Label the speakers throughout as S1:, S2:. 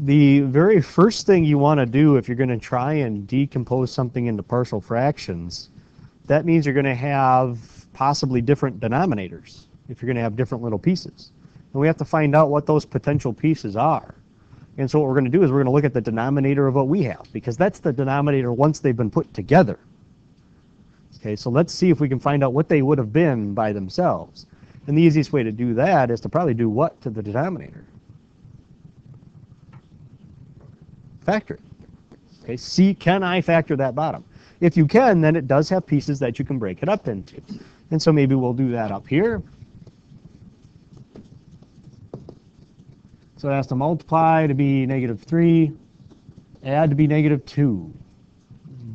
S1: the very first thing you want to do if you're going to try and decompose something into partial fractions, that means you're going to have possibly different denominators if you're going to have different little pieces. And we have to find out what those potential pieces are. And so what we're going to do is we're going to look at the denominator of what we have, because that's the denominator once they've been put together. Okay, so let's see if we can find out what they would have been by themselves. And the easiest way to do that is to probably do what to the denominator? Factor it. Okay, see, can I factor that bottom? If you can, then it does have pieces that you can break it up into. And so maybe we'll do that up here. So it has to multiply to be -3, add to be -2.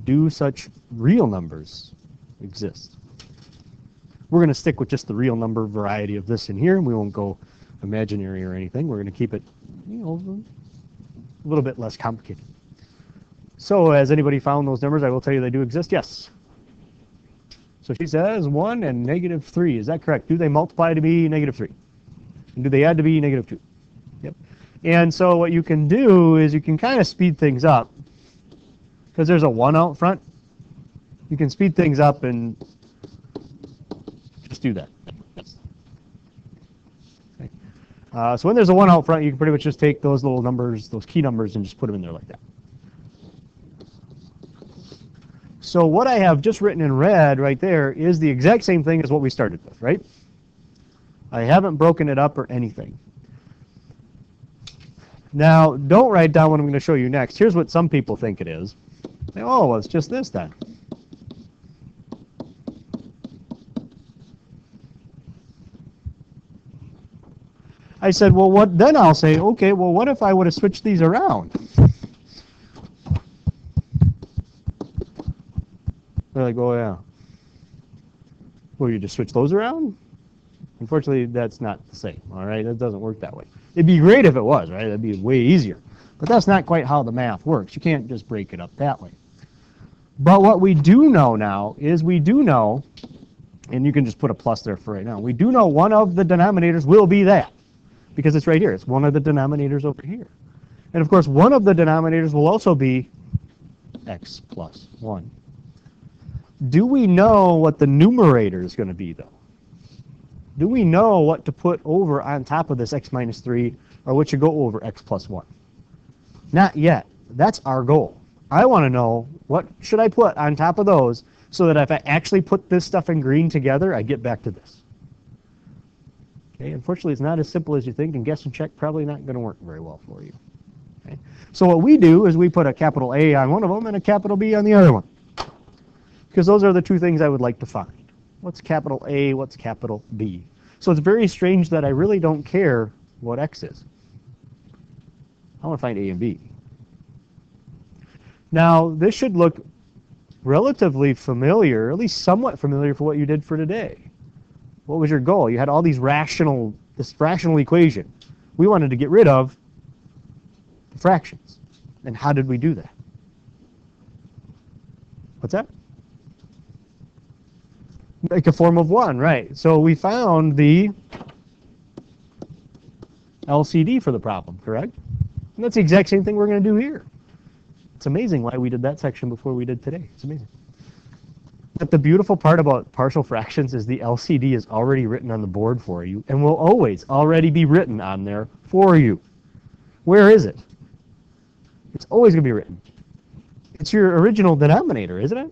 S1: Do such real numbers exist? We're going to stick with just the real number variety of this in here. We won't go imaginary or anything. We're going to keep it, you know, a little bit less complicated. So has anybody found those numbers? I will tell you they do exist. Yes. So she says 1 and -3. Is that correct? Do they multiply to be -3? And do they add to be -2? Yep. And so what you can do is you can kind of speed things up. Because there's a 1 out front. You can speed things up and just do that. Okay. So when there's a 1 out front, you can pretty much just take those little numbers, those key numbers, and just put them in there like that. So what I have just written in red right there is the exact same thing as what we started with, right? I haven't broken it up or anything. Now, don't write down what I'm going to show you next. Here's what some people think it is. Say, oh, well, it's just this then. I said, well, what? Then I'll say, okay, well, what if I would have switched these around? They're like, oh, yeah. Well, you just switch those around? Unfortunately, that's not the same, all right? It doesn't work that way. It'd be great if it was, right? That'd be way easier. But that's not quite how the math works. You can't just break it up that way. But what we do know now is we do know, and you can just put a plus there for right now, we do know one of the denominators will be that, because it's right here. It's one of the denominators over here. And of course, one of the denominators will also be x plus 1. Do we know what the numerator is going to be, though? Do we know what to put over on top of this x minus 3, or what should go over x plus 1? Not yet. That's our goal. I want to know what should I put on top of those so that if I actually put this stuff in green together, I get back to this. Okay, unfortunately, it's not as simple as you think, and guess and check probably not going to work very well for you. Okay? So what we do is we put a capital A on one of them and a capital B on the other one, because those are the two things I would like to find. What's capital A, what's capital B? So it's very strange that I really don't care what x is. I want to find A and B. Now, this should look relatively familiar, at least somewhat familiar for what you did for today. What was your goal? You had all these this rational equation. We wanted to get rid of the fractions. And how did we do that? What's that? Make a form of 1, right. So we found the LCD for the problem, correct? And that's the exact same thing we're going to do here. It's amazing why we did that section before we did today. It's amazing. But the beautiful part about partial fractions is the LCD is already written on the board for you and will always already be written on there for you. Where is it? It's always going to be written. It's your original denominator, isn't it?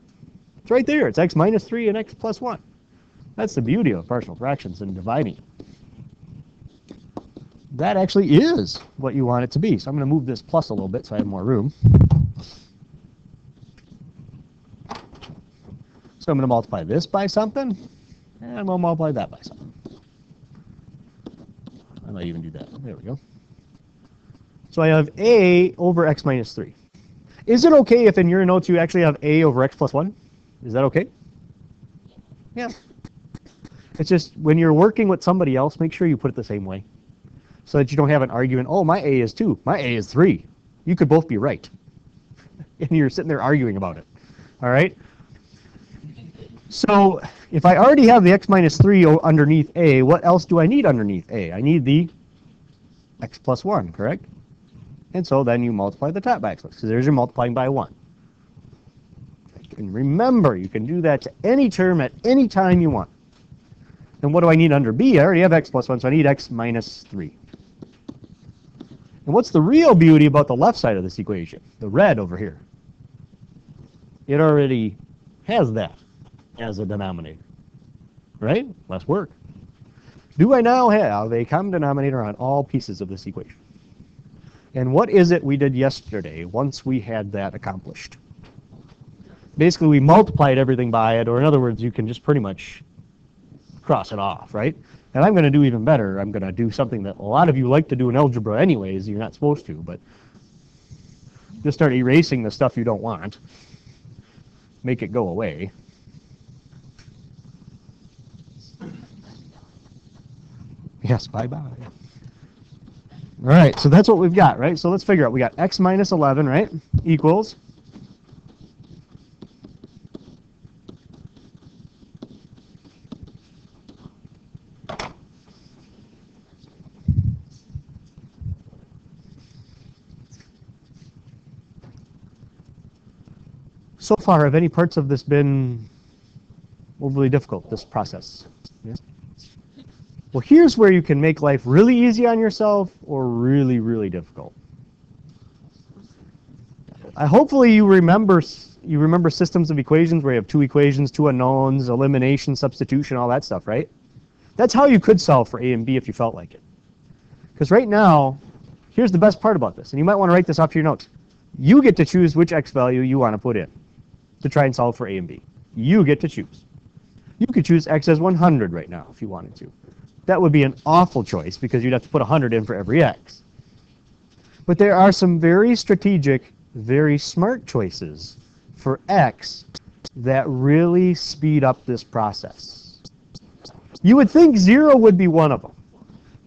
S1: It's right there. It's x minus 3 and x plus 1. That's the beauty of partial fractions and dividing. That actually is what you want it to be. So I'm going to move this plus a little bit so I have more room. So I'm going to multiply this by something, and I'm going to multiply that by something. I might even do that. There we go. So I have A over x minus 3. Is it okay if in your notes you actually have A over x plus 1? Is that okay? Yeah. It's just when you're working with somebody else, make sure you put it the same way so that you don't have an argument, oh, my A is 2, my A is 3. You could both be right. And you're sitting there arguing about it. All right? So if I already have the x minus 3 underneath A, what else do I need underneath A? I need the x plus 1, correct? And so then you multiply the top by x plus, because there's your multiplying by 1. And remember, you can do that to any term at any time you want. And what do I need under b? I already have x plus 1, so I need x minus 3. And what's the real beauty about the left side of this equation? The red over here. It already has that as a denominator. Right? Less work. Do I now have a common denominator on all pieces of this equation? And what is it we did yesterday once we had that accomplished? Basically, we multiplied everything by it, or in other words, you can just pretty much cross it off, right? And I'm going to do even better. I'm going to do something that a lot of you like to do in algebra anyways. You're not supposed to, but just start erasing the stuff you don't want. Make it go away. Yes, bye-bye. All right, so that's what we've got, right? So let's figure out. We got x minus 11, right, equals so far, have any parts of this been overly difficult, this process? Yes? Well, here's where you can make life really easy on yourself or really, really difficult. Hopefully you remember systems of equations where you have two equations, two unknowns, elimination, substitution, all that stuff, right? That's how you could solve for A and B if you felt like it. Because right now, here's the best part about this, and you might want to write this off to your notes. You get to choose which x value you want to put in to try and solve for A and B. You get to choose. You could choose x as 100 right now if you wanted to. That would be an awful choice because you'd have to put 100 in for every x. But there are some very strategic, very smart choices for x that really speed up this process. You would think 0 would be one of them.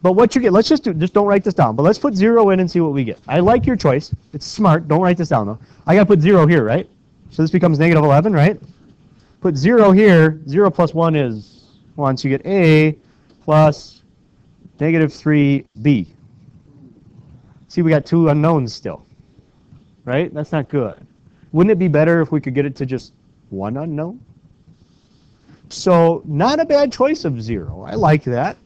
S1: But what you get, just don't write this down, but let's put 0 in and see what we get. I like your choice. It's smart. Don't write this down, though. I got to put 0 here, right? So this becomes negative 11, right? Put 0 here. 0 plus 1 is 1. So you get A plus negative 3B. See, we got two unknowns still, right? That's not good. Wouldn't it be better if we could get it to just one unknown? So not a bad choice of 0. I like that.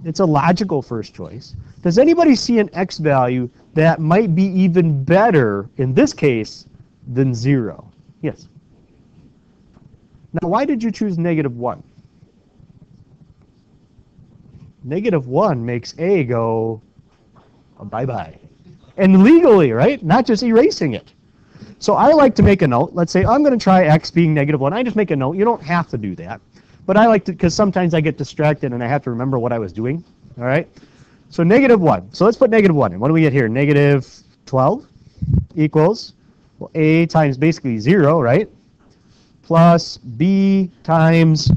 S1: It's a logical first choice. Does anybody see an x value that might be even better in this case than 0? Yes. Now, why did you choose negative 1? Negative 1 makes A go bye-bye. And legally, right? Not just erasing it. So I like to make a note. Let's say I'm going to try x being negative 1. I just make a note. You don't have to do that. But I like to, because sometimes I get distracted and I have to remember what I was doing. All right? So negative 1. So let's put negative 1 in. What do we get here? Negative 12 equals, well, A times basically 0, right? Plus B times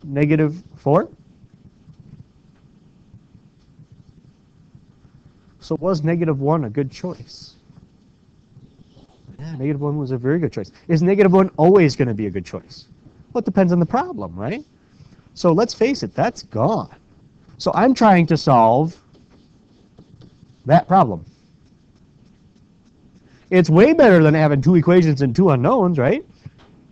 S1: negative 4. So was negative 1 a good choice? Yeah, negative 1 was a very good choice. Is negative 1 always going to be a good choice? Well, it depends on the problem, right? So let's face it, that's gone. So I'm trying to solve that problem. It's way better than having two equations and two unknowns, right?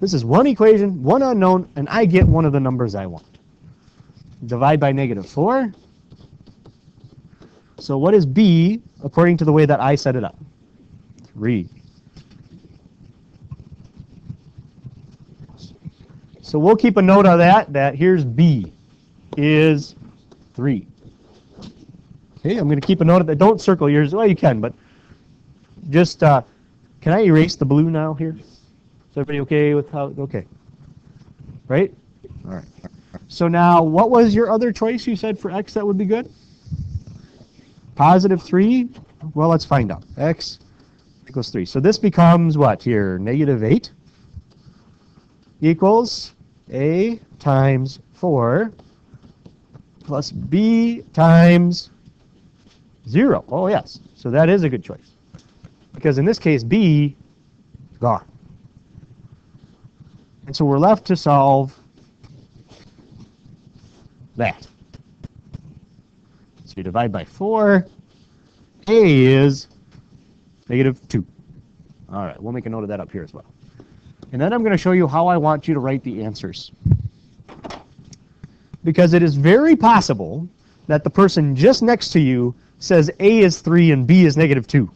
S1: This is one equation, one unknown, and I get one of the numbers I want. Divide by negative 4. So what is B according to the way that I set it up? 3. So we'll keep a note of that here's B is 3. Okay, I'm going to keep a note of that. Don't circle yours. Well, you can, but just, can I erase the blue now here? Is everybody okay with how, okay. Right? All right. So now, what was your other choice you said for x that would be good? Positive 3? Well, let's find out. X equals 3. So this becomes what here? Negative 8 equals A times 4 plus B times 0. Oh, yes. So that is a good choice. Because in this case, B is gone. And so we're left to solve that. So you divide by 4. A is negative 2. All right, we'll make a note of that up here as well. And then I'm going to show you how I want you to write the answers. Because it is very possible that the person just next to you says A is 3 and B is negative 2.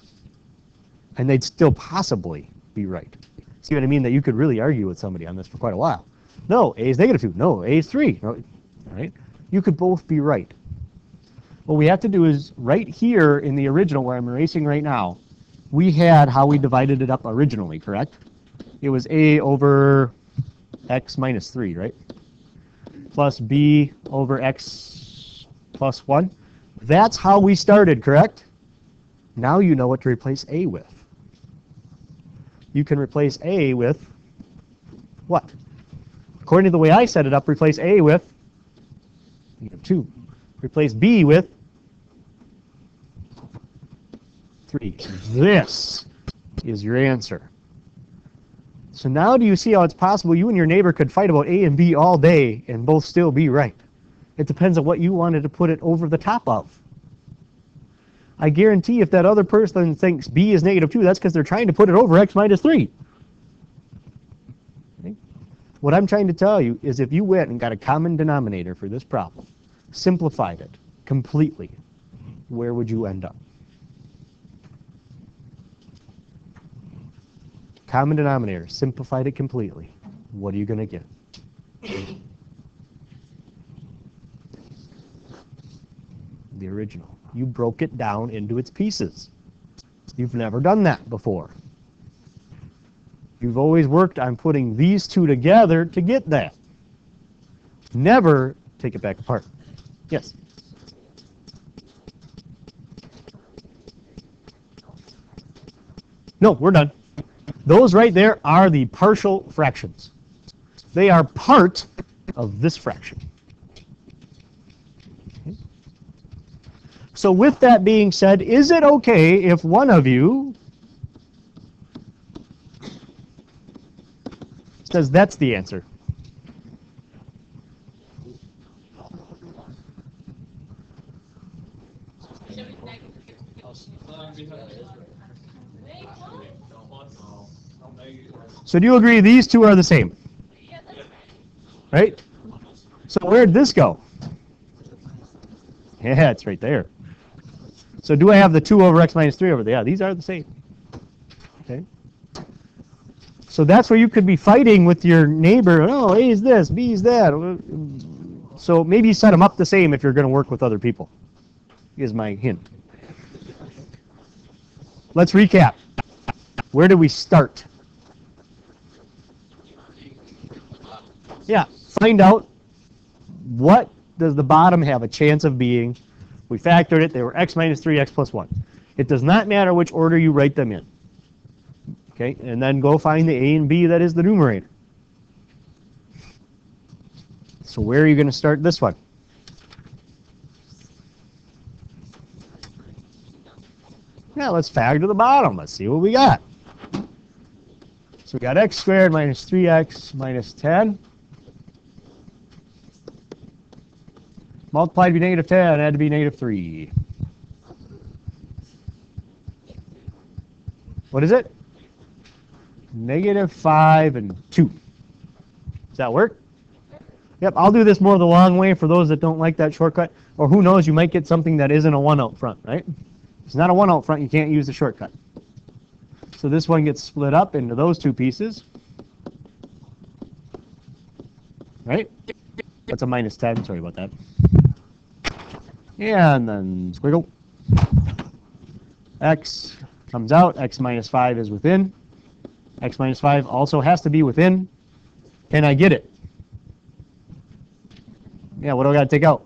S1: And they'd still possibly be right. See what I mean? That you could really argue with somebody on this for quite a while. No, A is negative 2. No, A is 3. No, all right? You could both be right. What we have to do is right here in the original where I'm erasing right now, we had how we divided it up originally, correct? It was A over x minus 3, right? Plus B over x plus 1. That's how we started, correct? Now you know what to replace A with. You can replace A with what? According to the way I set it up, replace A with negative 2. Replace B with 3. This is your answer. So now do you see how it's possible you and your neighbor could fight about A and B all day and both still be right? It depends on what you wanted to put it over the top of. I guarantee if that other person thinks B is negative 2, that's because they're trying to put it over x minus 3. Okay? What I'm trying to tell you is if you went and got a common denominator for this problem, simplified it completely, where would you end up? Common denominator, simplified it completely. What are you going to get? The original. You broke it down into its pieces. You've never done that before. You've always worked on putting these two together to get that. Never take it back apart. Yes? No, we're done. Those right there are the partial fractions. They are part of this fraction. Okay. So with that being said, is it okay if one of you says that's the answer? So do you agree these two are the same? Right? So where'd this go? Yeah, it's right there. So do I have the 2 over x minus 3 over there? Yeah, these are the same. Okay. So that's where you could be fighting with your neighbor. Oh, A is this, B is that. So maybe set them up the same if you're going to work with other people, is my hint. Let's recap. Where did we start? Yeah, find out what does the bottom have a chance of being. We factored it. They were x minus 3, x plus 1. It does not matter which order you write them in. Okay, and then go find the A and B that is the numerator. So where are you going to start this one? Yeah, let's factor the bottom. Let's see what we got. So we got x squared minus 3x minus 10. Multiplied to be negative 10, had to be negative 3. What is it? Negative 5 and 2. Does that work? Yep, I'll do this more the long way for those that don't like that shortcut. Or who knows, you might get something that isn't a 1 out front, right? If it's not a 1 out front, you can't use the shortcut. So this one gets split up into those two pieces. Right? That's a minus 10, sorry about that. And then squiggle. X comes out, x minus 5 is within. X minus 5 also has to be within. Can I get it? Yeah, what do I got to take out?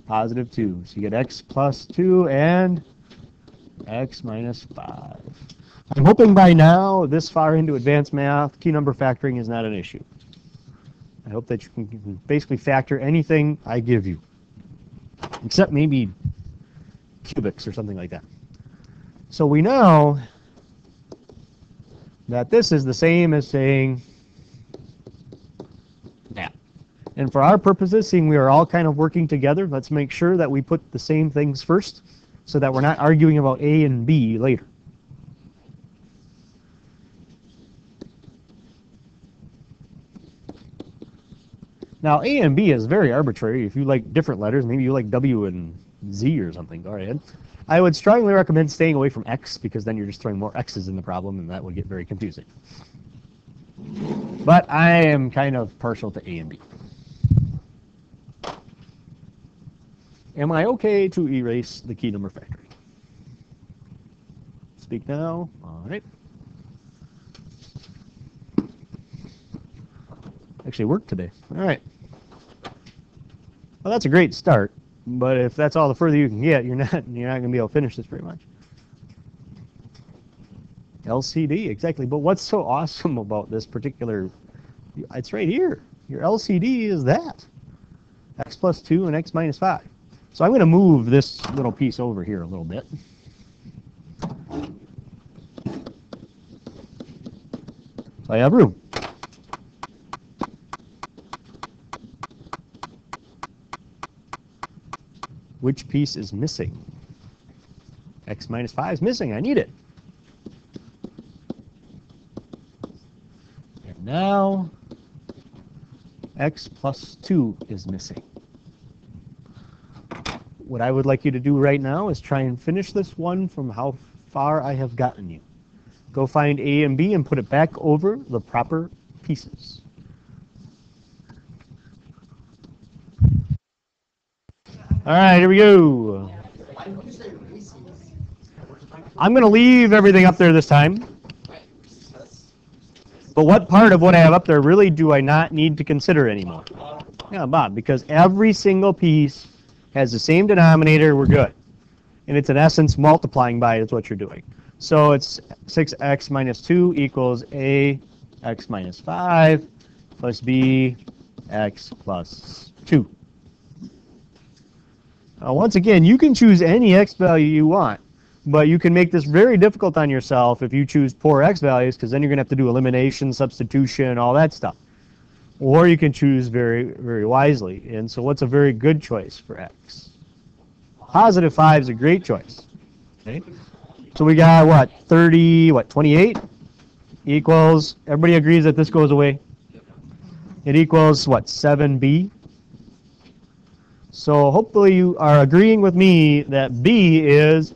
S1: Positive 2. So you get x plus 2 and x minus 5. I'm hoping by now, this far into advanced math, key number factoring is not an issue. I hope that you can basically factor anything I give you, except maybe cubics or something like that. So we know that this is the same as saying that. And for our purposes, seeing we are all kind of working together, let's make sure that we put the same things first. so that we're not arguing about A and B later. Now, A and B is very arbitrary. If you like different letters, maybe you like W and Z or something, go ahead. I would strongly recommend staying away from X, because then you're just throwing more X's in the problem, and that would get very confusing. But I am kind of partial to A and B. Am I okay to erase the key number factory? Speak now. All right. Actually worked today. All right. Well, that's a great start, but if that's all the further you can get, you're not going to be able to finish this very much. LCD, exactly. But what's so awesome about this particular, it's right here. Your LCD is that. X plus 2 and X minus 5. So I'm going to move this little piece over here a little bit. So I have room. Which piece is missing? X minus 5 is missing. I need it. And now X plus 2 is missing. What I would like you to do right now is try and finish this one from how far I have gotten you. Go find A and B and put it back over the proper pieces. All right, here we go. I'm going to leave everything up there this time. But what part of what I have up there really do I not need to consider anymore? Yeah, Bob, because every single piece has the same denominator, we're good. And it's in essence multiplying by is what you're doing. So it's 6x minus 2 equals a x minus 5 plus b x plus 2. Once again, you can choose any x value you want, but you can make this very difficult on yourself if you choose poor x values, because then you're going to have to do elimination, substitution, all that stuff. Or you can choose very, very wisely. And so what's a very good choice for x? Positive 5 is a great choice. Okay. So we got, what, 28 equals, everybody agrees that this goes away? It equals, what, 7b? So hopefully you are agreeing with me that b is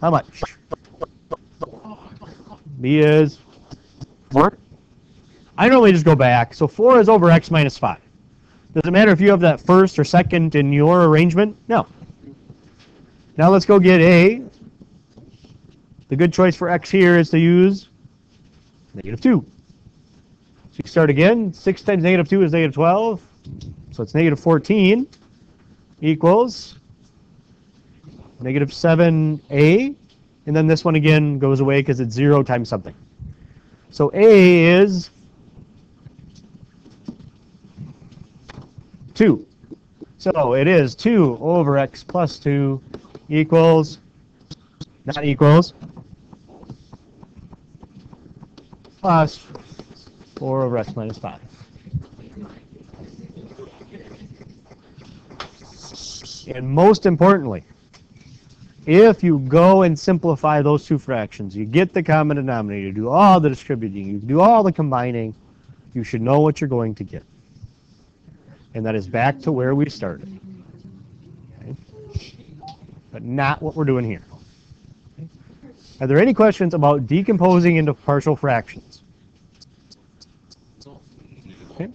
S1: how much? B is 4. I normally just go back. So 4 is over x minus 5. Does it matter if you have that first or second in your arrangement? No. Now let's go get a. The good choice for x here is to use -2. So you start again. 6 times -2 is -12. So it's -14 equals -7a. And then this one again goes away because it's 0 times something. So a is 2. So it is 2 over x plus 2 equals, not equals, plus 4 over x minus 5. And most importantly, if you go and simplify those two fractions, you get the common denominator, you do all the distributing, you do all the combining, you should know what you're going to get. And that is back to where we started. Okay? But not what we're doing here. Okay? Are there any questions about decomposing into partial fractions? Okay.